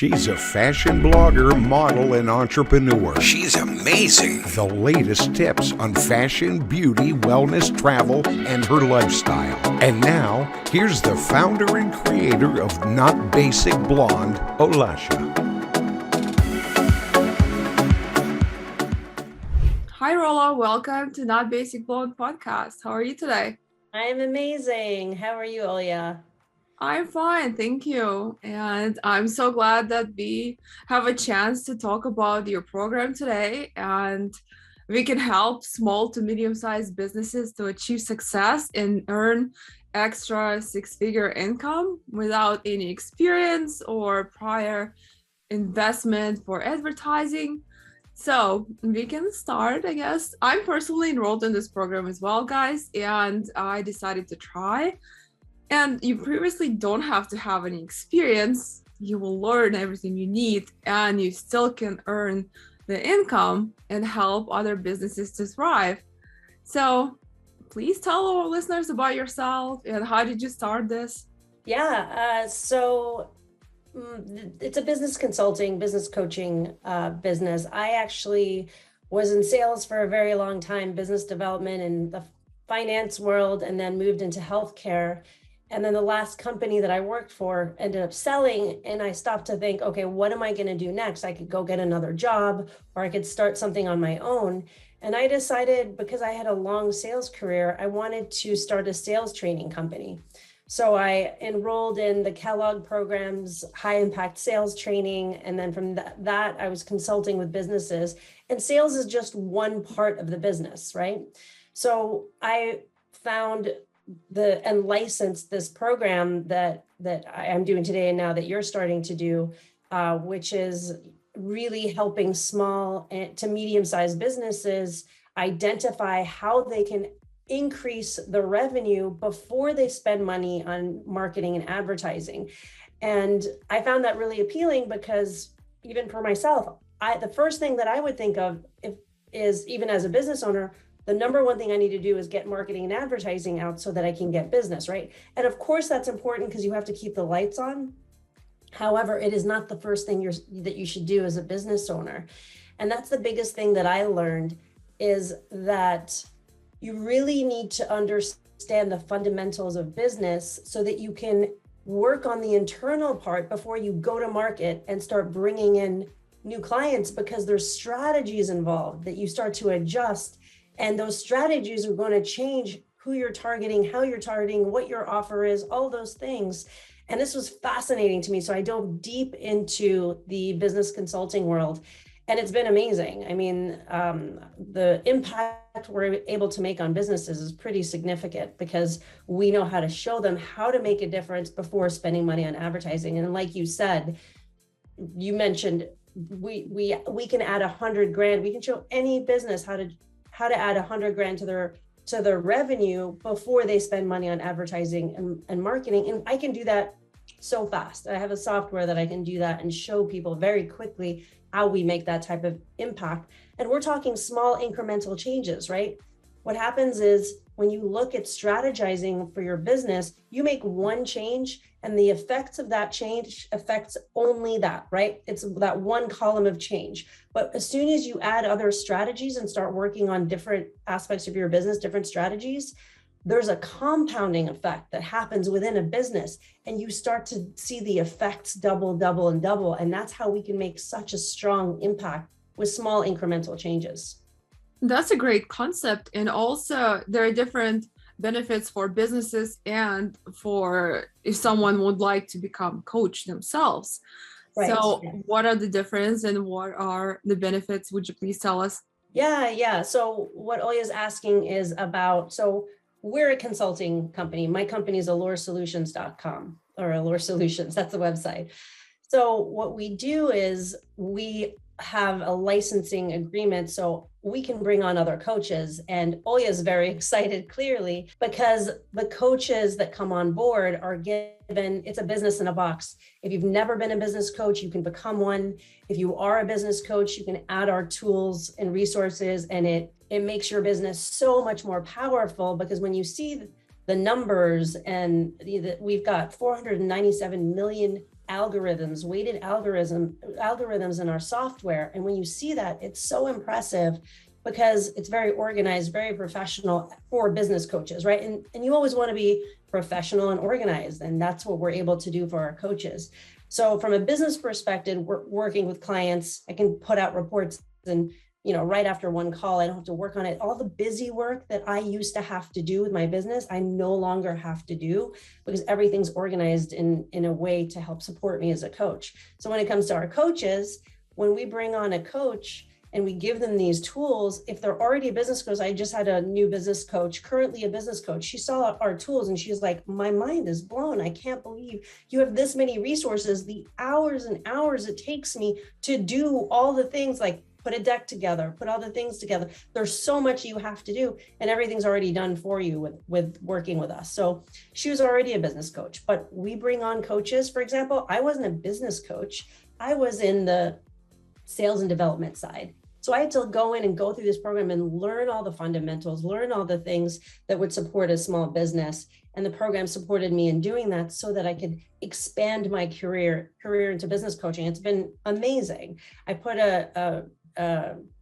She's a fashion blogger, model, and entrepreneur. She's amazing. The latest tips on fashion, beauty, wellness, travel, and her lifestyle. And now, here's the founder and creator of Not Basic Blonde, Olasha. Hi, Rola. Welcome to Not Basic Blonde podcast. How are you today? I'm amazing. How are you, Olya? I'm fine, thank you. And I'm so glad that we have a chance to talk about your program today, and we can help small to medium-sized businesses to achieve success and earn extra six-figure income without any experience or prior investment for advertising. So we can start, I guess. I'm personally enrolled in this program as well, guys, and I decided to try. And you previously don't have to have any experience. You will learn everything you need, and you still can earn the income and help other businesses to thrive. So please tell our listeners about yourself and how did you start this? So it's a business consulting, business coaching business. I actually was in sales for a very long time, business development in the finance world, and then moved into healthcare. And then the last company that I worked for ended up selling, and I stopped to think, okay, what am I going to do next? I could go get another job, or I could start something on my own. And I decided, because I had a long sales career, I wanted to start a sales training company. So I enrolled in the Kellogg program's high impact sales training. And then from that, I was consulting with businesses, and sales is just one part of the business, right? So I found and licensed this program that I'm doing today, and now that you're starting to do, which is really helping small to medium-sized businesses identify how they can increase the revenue before they spend money on marketing and advertising. And I found that really appealing because even for myself, the first thing that I would think of is even as a business owner, the number one thing I need to do is get marketing and advertising out so that I can get business, right? And of course, that's important because you have to keep the lights on. However, it is not the first thing that you should do as a business owner. And that's the biggest thing that I learned, is that you really need to understand the fundamentals of business so that you can work on the internal part before you go to market and start bringing in new clients, because there's strategies involved that you start to adjust. And those strategies are going to change who you're targeting, how you're targeting, what your offer is, all those things. And this was fascinating to me. So I dove deep into the business consulting world, and it's been amazing. I mean, the impact we're able to make on businesses is pretty significant because we know how to show them how to make a difference before spending money on advertising. And like you said, you mentioned, we can add $100,000. We can show any business how to add $100,000 to their revenue before they spend money on advertising and marketing. And I can do that so fast. I have a software that I can do that and show people very quickly how we make that type of impact. And we're talking small incremental changes, right? What happens is when you look at strategizing for your business, you make one change and the effects of that change affects only that, right? It's that one column of change. But as soon as you add other strategies and start working on different aspects of your business, different strategies, there's a compounding effect that happens within a business, and you start to see the effects double, double, and double. And that's how we can make such a strong impact with small incremental changes. That's a great concept. And also there are different benefits for businesses and for if someone would like to become coach themselves. Right. So what are the difference and what are the benefits? Would you please tell us? Yeah. So what Olya is asking is about, so we're a consulting company. My company is alorsolutions.com, or Alor Solutions, that's the website. So what we do is we have a licensing agreement so we can bring on other coaches. And Olya is very excited, clearly, because the coaches that come on board are given, it's a business in a box. If you've never been a business coach, you can become one. If you are a business coach, you can add our tools and resources, and it makes your business so much more powerful, because when you see the numbers, and we've got 497 million algorithms, algorithms in our software. And when you see that, it's so impressive because it's very organized, very professional for business coaches, right? And you always want to be professional and organized. And that's what we're able to do for our coaches. So from a business perspective, we're working with clients. I can put out reports and, right after one call, I don't have to work on it. All the busy work that I used to have to do with my business, I no longer have to do because everything's organized in a way to help support me as a coach. So when it comes to our coaches, when we bring on a coach and we give them these tools, if they're already a business coach, I just had a new business coach, currently a business coach. She saw our tools and she's like, my mind is blown. I can't believe you have this many resources, the hours and hours it takes me to do all the things like put a deck together, put all the things together. There's so much you have to do and everything's already done for you with working with us. So she was already a business coach, but we bring on coaches. For example, I wasn't a business coach. I was in the sales and development side. So I had to go in and go through this program and learn all the fundamentals, learn all the things that would support a small business. And the program supported me in doing that so that I could expand my career into business coaching. It's been amazing. I put a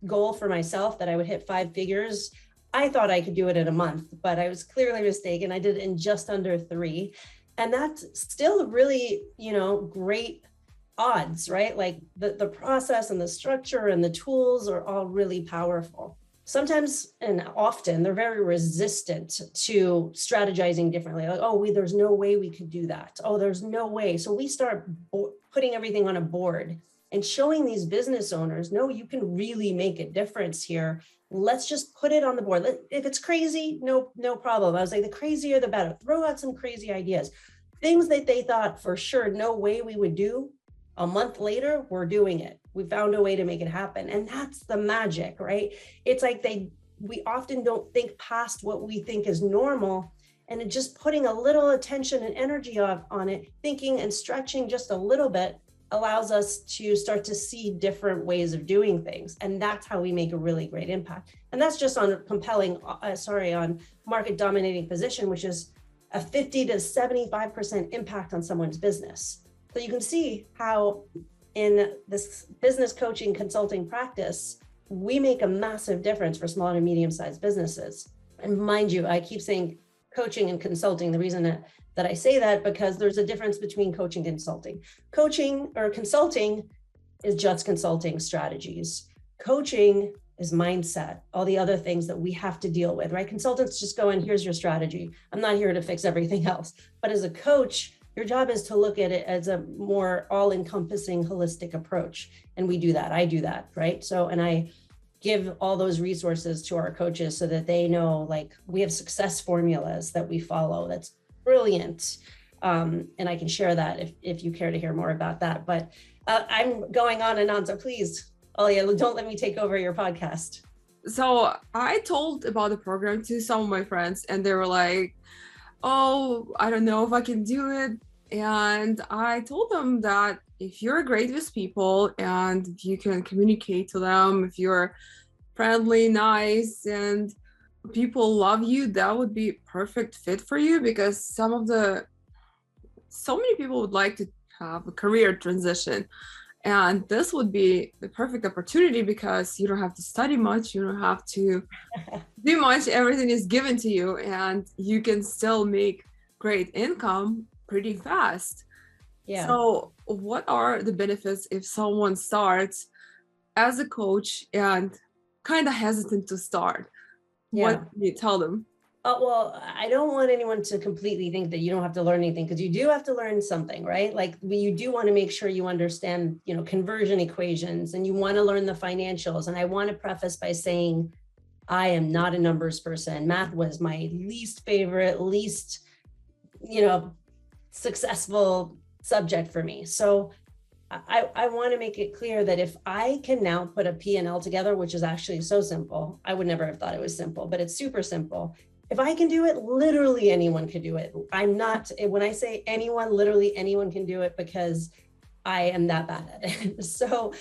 goal for myself that I would hit 5 figures. I thought I could do it in a month, but I was clearly mistaken. I did it in just under 3. And that's still really, great odds, right? Like the process and the structure and the tools are all really powerful. Sometimes and often they're very resistant to strategizing differently. Like, there's no way we could do that. Oh, there's no way. So we start putting everything on a board and showing these business owners, no, you can really make a difference here. Let's just put it on the board. If it's crazy, no problem. I was like, the crazier, the better. Throw out some crazy ideas. Things that they thought for sure, no way we would do. A month later, we're doing it. We found a way to make it happen. And that's the magic, right? It's like we often don't think past what we think is normal. And just putting a little attention and energy on it, thinking and stretching just a little bit allows us to start to see different ways of doing things. And that's how we make a really great impact. And that's just on on market dominating position, which is a 50 to 75% impact on someone's business. So you can see how in this business coaching consulting practice, we make a massive difference for small and medium-sized businesses. And mind you, I keep saying coaching and consulting. The reason that I say that, because there's a difference between coaching and consulting. Coaching or consulting is just consulting strategies. Coaching is mindset, all the other things that we have to deal with, right? Consultants just go in, here's your strategy. I'm not here to fix everything else. But as a coach, your job is to look at it as a more all-encompassing, holistic approach. And we do that. I do that, right? So, and I give all those resources to our coaches so that they know, like, we have success formulas that we follow. That's brilliant. And I can share that if you care to hear more about that. But I'm going on and on. So please, Alia, don't let me take over your podcast. So I told about the program to some of my friends and they were like, oh, I don't know if I can do it. And I told them that if you're great with people and if you can communicate to them, if you're friendly, nice, and people love you, that would be a perfect fit for you, because so many people would like to have a career transition. And this would be the perfect opportunity because you don't have to study much, you don't have to do much, everything is given to you, and you can still make great income pretty fast. Yeah. So what are the benefits if someone starts as a coach and kind of hesitant to start? Yeah. What do you tell them? Well, I don't want anyone to completely think that you don't have to learn anything, because you do have to learn something, right? Like you do want to make sure you understand, conversion equations, and you want to learn the financials. And I want to preface by saying, I am not a numbers person. Math was my least favorite, least, successful subject for me. So I want to make it clear that if I can now put a P&L together, which is actually so simple, I would never have thought it was simple, but it's super simple. If I can do it, literally anyone can do it. When I say anyone, literally anyone can do it, because I am that bad at it. So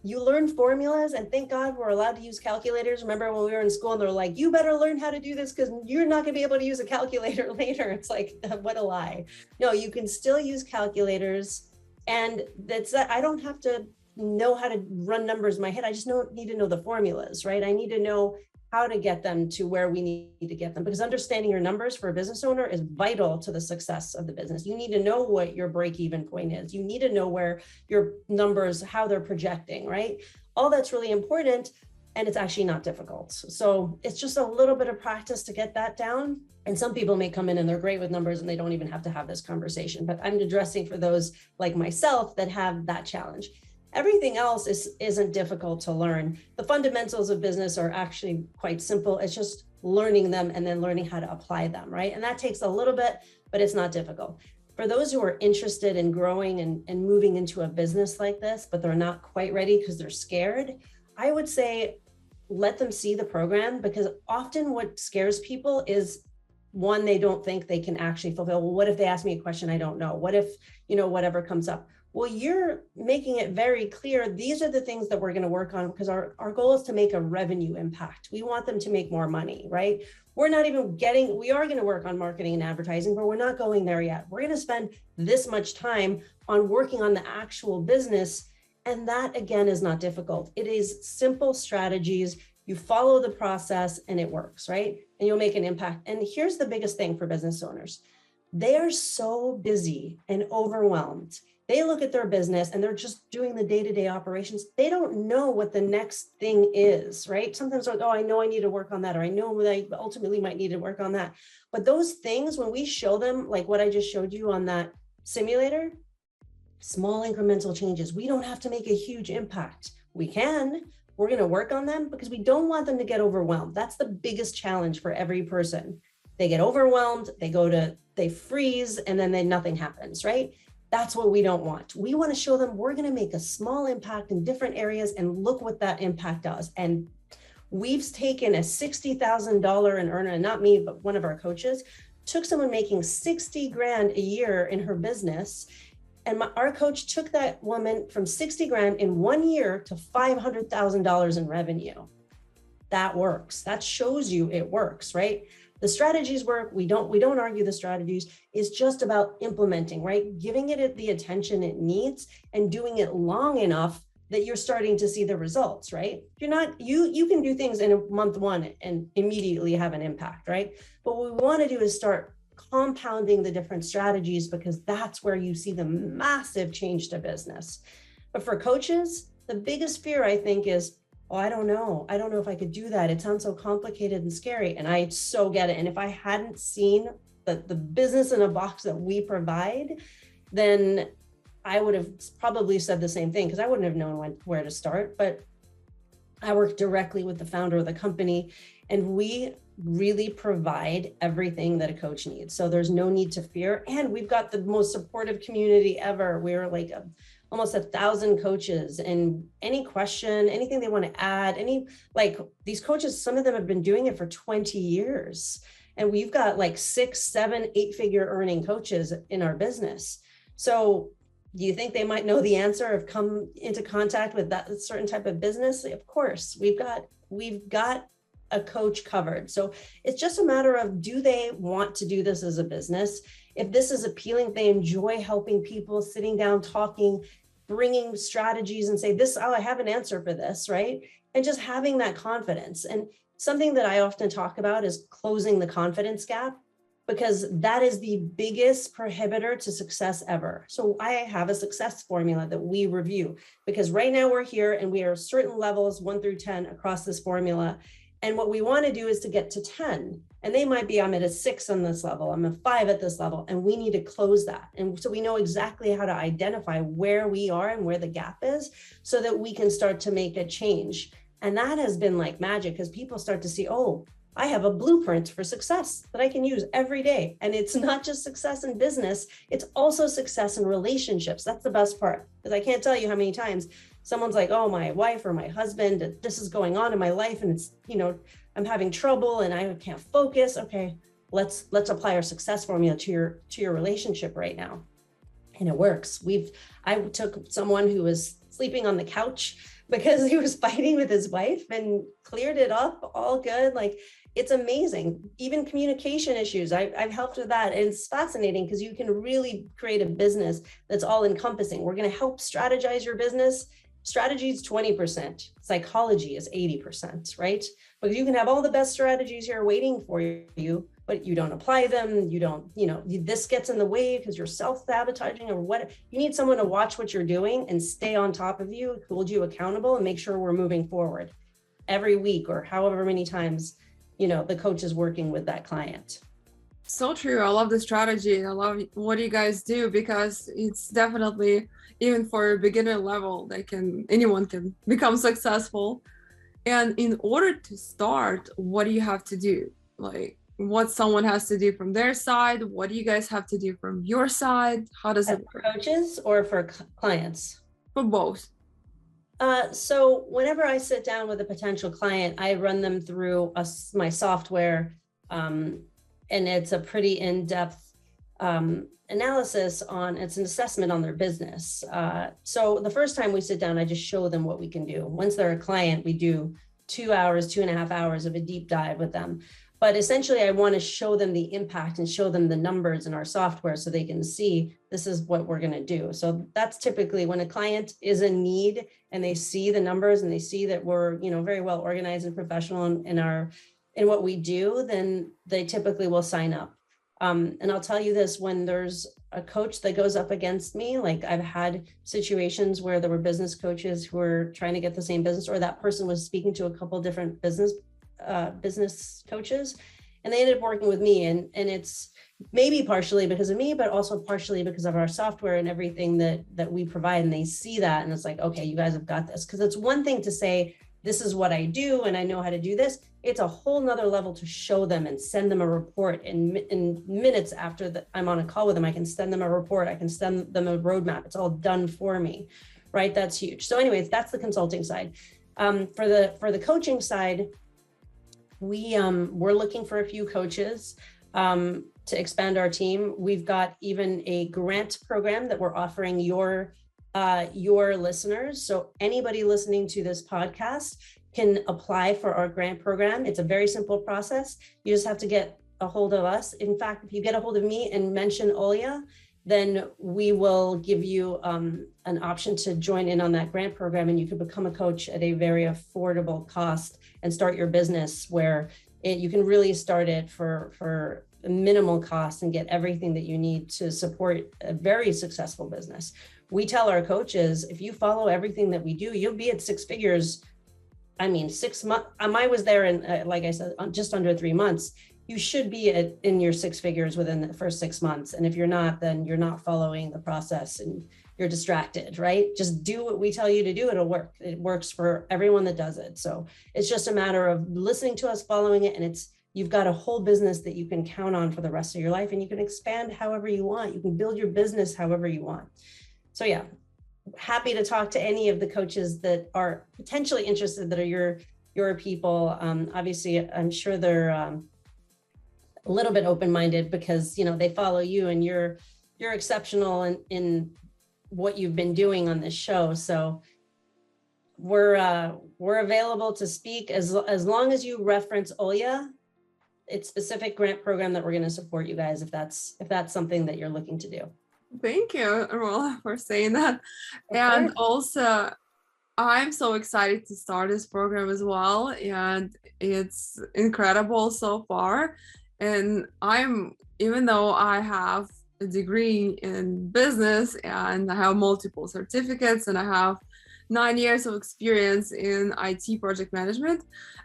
You learn formulas, and thank God we're allowed to use calculators. Remember when we were in school and they're like, you better learn how to do this because you're not going to be able to use a calculator later. It's like, what a lie. No, you can still use calculators. And I don't have to know how to run numbers in my head. I just need to know the formulas, right? I need to know how to get them to where we need to get them, because understanding your numbers for a business owner is vital to the success of the business. You need to know what your break-even point is. You need to know where your numbers, how they're projecting, right? All that's really important, and it's actually not difficult. So it's just a little bit of practice to get that down. And some people may come in and they're great with numbers and they don't even have to have this conversation, but I'm addressing for those like myself that have that challenge. Everything else isn't difficult to learn. The fundamentals of business are actually quite simple. It's just learning them and then learning how to apply them, right? And that takes a little bit, but it's not difficult. For those who are interested in growing and moving into a business like this, but they're not quite ready because they're scared, I would say let them see the program, because often what scares people is, one, they don't think they can actually fulfill. Well, what if they ask me a question I don't know? What if, whatever comes up? Well, you're making it very clear. These are the things that we're going to work on, because our goal is to make a revenue impact. We want them to make more money, right? We are going to work on marketing and advertising, but we're not going there yet. We're going to spend this much time on working on the actual business. And that, again, is not difficult. It is simple strategies. You follow the process and it works, right? And you'll make an impact. And here's the biggest thing for business owners. They are so busy and overwhelmed. They look at their business and they're just doing the day-to-day operations. They don't know what the next thing is, right? Sometimes they're like, oh, I know I need to work on that, or I know that I ultimately might need to work on that. But those things, when we show them, like what I just showed you on that simulator, small incremental changes, we don't have to make a huge impact. We're going to work on them because we don't want them to get overwhelmed. That's the biggest challenge for every person. They get overwhelmed, they freeze, and then nothing happens, right? That's what we don't want. We want to show them we're going to make a small impact in different areas and look what that impact does. And we've taken a $60,000 an earner, and not me, but one of our coaches, took someone making 60 grand a year in her business. And our coach took that woman from 60 grand in 1 year to $500,000 in revenue. That works. That shows you it works, right? The strategies work. We don't argue the strategies. It's just about implementing, right? Giving it the attention it needs and doing it long enough that you're starting to see the results, right? You can do things in month one and immediately have an impact, right? But what we want to do is start compounding the different strategies, because that's where you see the massive change to business. But for coaches, the biggest fear, I think, is, oh, I don't know if I could do that. It sounds so complicated and scary. And I so get it. And if I hadn't seen the business in a box that we provide, then I would have probably said the same thing, because I wouldn't have known where to start. But I work directly with the founder of the company, and we really provide everything that a coach needs. So there's no need to fear. And we've got the most supportive community ever. We're like almost 1,000 coaches, and any question, anything they want to add, these coaches, some of them have been doing it for 20 years. And we've got like 6, 7, 8-figure earning coaches in our business. So do you think they might know the answer, have come into contact with that certain type of business? Of course, we've got a coach covered. So it's just a matter of, do they want to do this as a business? If this is appealing, if they enjoy helping people, sitting down, talking, bringing strategies and say, I have an answer for this, right? And just having that confidence. And something that I often talk about is closing the confidence gap, because that is the biggest prohibitor to success ever. So I have a success formula that we review, because right now we're here and we are certain levels 1 through 10 across this formula. And what we want to do is to get to 10. And they might be, I'm at a 6 on this level, I'm a 5 at this level, and we need to close that. And so we know exactly how to identify where we are and where the gap is, so that we can start to make a change. And that has been like magic, because people start to see, oh, I have a blueprint for success that I can use every day. And it's not just success in business, it's also success in relationships. That's the best part, because I can't tell you how many times someone's like, oh, my wife or my husband, this is going on in my life, and it's, I'm having trouble and I can't focus. Okay, let's apply our success formula to your relationship right now. and it works. I took someone who was sleeping on the couch because he was fighting with his wife and cleared it up, all good. Like, it's amazing. Even communication issues, I've helped with that. And it's fascinating because you can really create a business that's all encompassing. We're going to help strategize your business. Strategy is 20%. Psychology is 80%, right? Because you can have all the best strategies here waiting for you, but you don't apply them. You don't, this gets in the way because you're self-sabotaging or what. You need someone to watch what you're doing and stay on top of you, hold you accountable, and make sure we're moving forward every week or however many times, the coach is working with that client. So true. I love the strategy. I love what you guys do, because it's definitely, even for a beginner level, anyone can become successful. And in order to start, what do you have to do? Like, what someone has to do from their side? What do you guys have to do from your side? How does it work? For coaches or for clients? For both. So whenever I sit down with a potential client, I run them through my software, and it's a pretty in-depth analysis it's an assessment on their business. So the first time we sit down, I just show them what we can do. Once they're a client, we do 2.5 hours of a deep dive with them. But essentially, I want to show them the impact and show them the numbers in our software so they can see this is what we're going to do. So that's typically when a client is in need and they see the numbers and they see that we're, very well organized and professional in what we do, then they typically will sign up. And I'll tell you this, when there's a coach that goes up against me, like I've had situations where there were business coaches who were trying to get the same business, or that person was speaking to a couple of different business coaches, and they ended up working with me. And it's maybe partially because of me, but also partially because of our software and everything that we provide. And they see that, and it's like, okay, you guys have got this. Because it's one thing to say, this is what I do, and I know how to do this. It's a whole nother level to show them and send them a report in minutes after I'm on a call with them. I can send them a report. I can send them a roadmap. It's all done for me, right? That's huge. So anyways, that's the consulting side. For the coaching side, we're looking for a few coaches to expand our team. We've got even a grant program that we're offering your listeners. So anybody listening to this podcast can apply for our grant program. It's a very simple process. You just have to get a hold of us. In fact, if you get a hold of me and mention Olya, then we will give you an option to join in on that grant program, and you could become a coach at a very affordable cost and start your business where you can really start it for a minimal cost and get everything that you need to support a very successful business. We tell our coaches, if you follow everything that we do, you'll be at 6 figures. 6 months. I was there in, like I said, just under 3 months. You should be in your 6 figures within the first 6 months. And if you're not, then you're not following the process and you're distracted, right? Just do what we tell you to do. It'll work. It works for everyone that does it. So it's just a matter of listening to us, following it. And you've got a whole business that you can count on for the rest of your life, and you can expand however you want. You can build your business however you want. So yeah, happy to talk to any of the coaches that are potentially interested, that are your people. Obviously, I'm sure they're a little bit open-minded because they follow you, and you're exceptional in what you've been doing on this show. So we're available to speak as long as you reference Olya. It's specific grant program that we're going to support you guys if that's something that you're looking to do. Thank you, Rola, for saying that. And also, I'm so excited to start this program as well. And it's incredible so far. And even though I have a degree in business and I have multiple certificates and I have 9 years of experience in IT project management,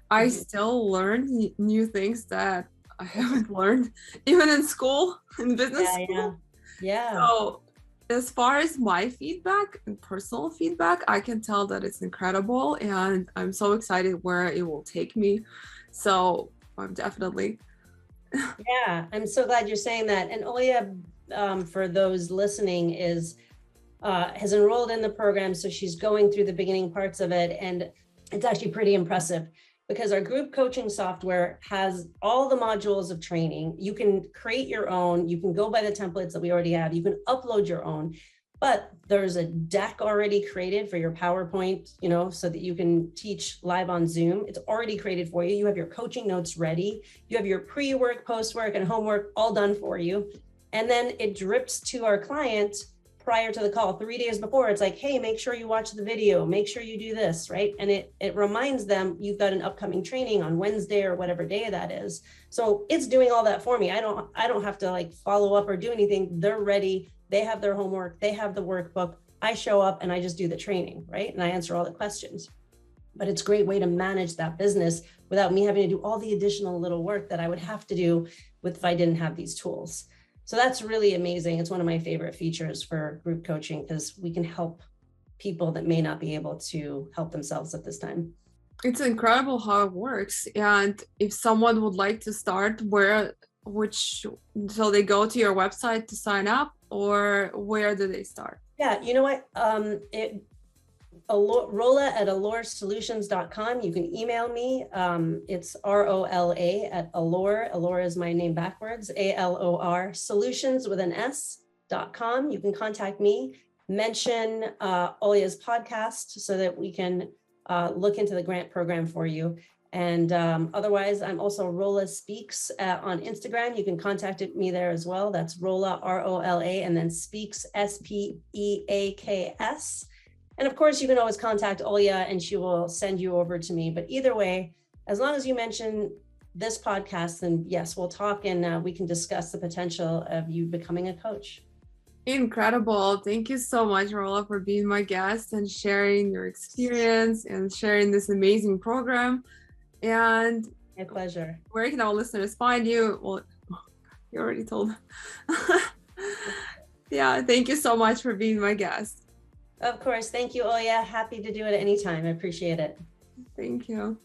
I still learn new things that I haven't learned even in school, in business school. Yeah. So as far as my feedback and personal feedback, I can tell that it's incredible, and I'm so excited where it will take me. So I'm definitely. Yeah, I'm so glad you're saying that. And Olya, for those listening, has enrolled in the program. So she's going through the beginning parts of it. And it's actually pretty impressive because our group coaching software has all the modules of training. You can create your own. You can go by the templates that we already have. You can upload your own. but there's a deck already created for your PowerPoint, so that you can teach live on Zoom. It's already created for you. You have your coaching notes ready. You have your pre-work, post-work, and homework all done for you. And then it drips to our client prior to the call, 3 days before. It's like, hey, make sure you watch the video, make sure you do this, right? And it reminds them you've got an upcoming training on Wednesday or whatever day that is. So it's doing all that for me. I don't have to like follow up or do anything. They're ready. They have their homework, they have the workbook. I show up and I just do the training, right? And I answer all the questions. But it's a great way to manage that business without me having to do all the additional little work that I would have to do if I didn't have these tools. So that's really amazing. It's one of my favorite features for group coaching, because we can help people that may not be able to help themselves at this time. It's incredible how it works. And if someone would like to start, so they go to your website to sign up, or where do they start? Yeah, you know what? Rola at alorsolutions.com. You can email me. It's ROLA at Alor. Alor is my name backwards. ALOR Solutions with an S.com. You can contact me. Mention Olya's podcast so that we can look into the grant program for you. And otherwise, I'm also Rola Speaks on Instagram. You can contact me there as well. That's Rola, ROLA, and then Speaks, SPEAKS. And of course, you can always contact Olya and she will send you over to me. But either way, as long as you mention this podcast, then yes, we'll talk and we can discuss the potential of you becoming a coach. Incredible. Thank you so much, Rola, for being my guest and sharing your experience and sharing this amazing program. And my pleasure. Where can our listeners find you? Well, you already told. Yeah, thank you so much for being my guest. Of course. Thank you, Olya. Happy to do it anytime. I appreciate it. Thank you.